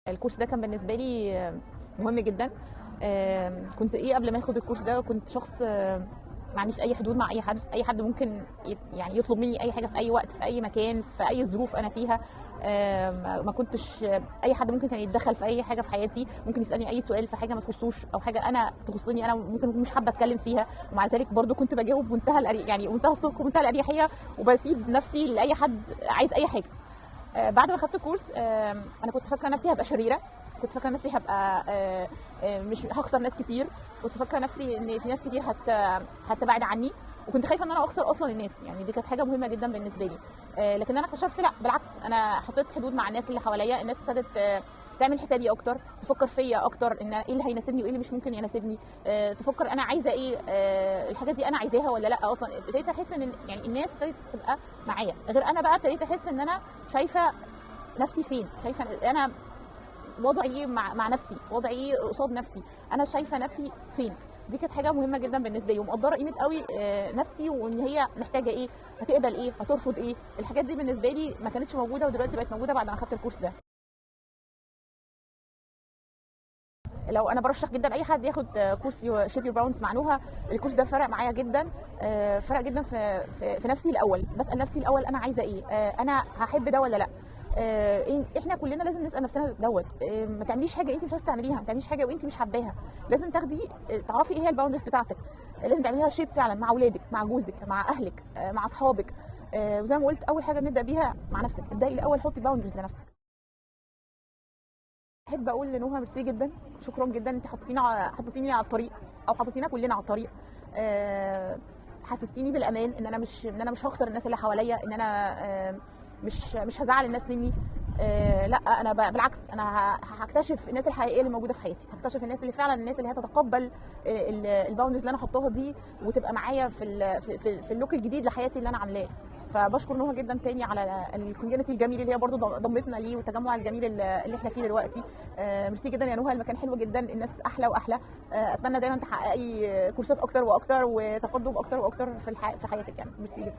الكورس ده كان بالنسبة لي مهم جدا. كنت قبل ما اخد الكورس ده كنت شخص ما عنديش اي حدود مع اي حد ممكن يعني يطلب مني اي حاجه في اي وقت في اي مكان في اي ظروف انا فيها. ما كنتش اي حد ممكن كان يتدخل في اي حاجه في حياتي، ممكن يسالني اي سؤال في حاجه ما تخصوش او حاجه انا تخصني انا ممكن مش حابه اتكلم فيها، ومع ذلك برضو كنت بجاوب يعني منتهى الصدق ومنتهى الاريحيه، وبسيب نفسي لاي حد عايز اي حاجه. بعد ما خدت الكورس انا كنت فاكره نفسي هبقى شريره، كنت فاكره نفسي هبقى مش هخسر ناس كتير، كنت فاكره نفسي ان في ناس كتير هتبعد عني، وكنت خايفه ان انا اخسر اصلا الناس. يعني دي كانت حاجه مهمه جدا بالنسبه لي. لكن انا اكتشفت لا بالعكس، انا حطيت حدود مع الناس اللي حواليا. الناس ابتدت تعمل حسابي اكتر، تفكر فيا اكتر ان ايه اللي هيناسبني وايه اللي مش ممكن يناسبني، تفكر انا عايزه ايه، الحاجات دي انا عايزاها ولا لا. اصلا ابتديت احس ان يعني الناس ابتدت تبقى معايا، غير انا بقى ابتديت احس ان انا شايفه نفسي فين، شايفه انا وضعي مع نفسي، وضعي قصاد نفسي، انا شايفه نفسي فين. دي كانت حاجه مهمه جدا بالنسبه لي، ومقدره قيمه قوي نفسي، وان هي محتاجه ايه، هتقبل ايه، هترفض ايه. الحاجات دي بالنسبه لي ما كانتش موجوده، ودلوقتي بقت موجوده بعد ما اخدت الكورس ده. لو انا برشح جدا اي حد ياخد كورس شيب يور باونس مع نوها. الكورس ده فرق معايا جدا، فرق جدا في نفسي الاول. بسال نفسي الاول انا عايزه ايه، انا هحب ده ولا لا. احنا كلنا لازم نسال نفسنا دوت. ما تعمليش حاجه انت مش عايزه تعمليها، ما تعمليش حاجه وانت مش حباها. لازم تاخدي تعرفي ايه هي الباوندرز بتاعتك، لازم تعمليها شيب فعلا مع اولادك، مع جوزك، مع اهلك، مع اصحابك. وزي ما قلت اول حاجه نبدا بيها مع نفسك، ابداي الاول حطي باوندرز لنفسك. احب اقول لنوها ميرسي جدا، شكرا جدا، انت حطيتيني على الطريق، او حطيتينا كلنا على الطريق. حسستيني بالامان، ان انا مش هخسر الناس اللي حواليا، ان انا مش هزعل الناس مني. لا انا بالعكس، انا هكتشف الناس الحقيقيه اللي موجوده في حياتي، هكتشف الناس اللي فعلا الناس اللي هتتقبل الباوندز اللي انا حطاها دي، وتبقى معايا في اللوك الجديد لحياتي اللي انا عاملاه. فبشكر نوها جدا تاني على الكوميونتي الجميل اللي هي برضو ضمتنا ليه، والتجمع الجميل اللي احنا فيه دلوقتي. ميرسي جدا يا نوها، المكان حلو جدا، الناس احلى واحلى. اتمنى دايما تحققي كورسات اكتر واكتر، وتقدم اكتر واكتر في حياتك. يعني ميرسي جدا.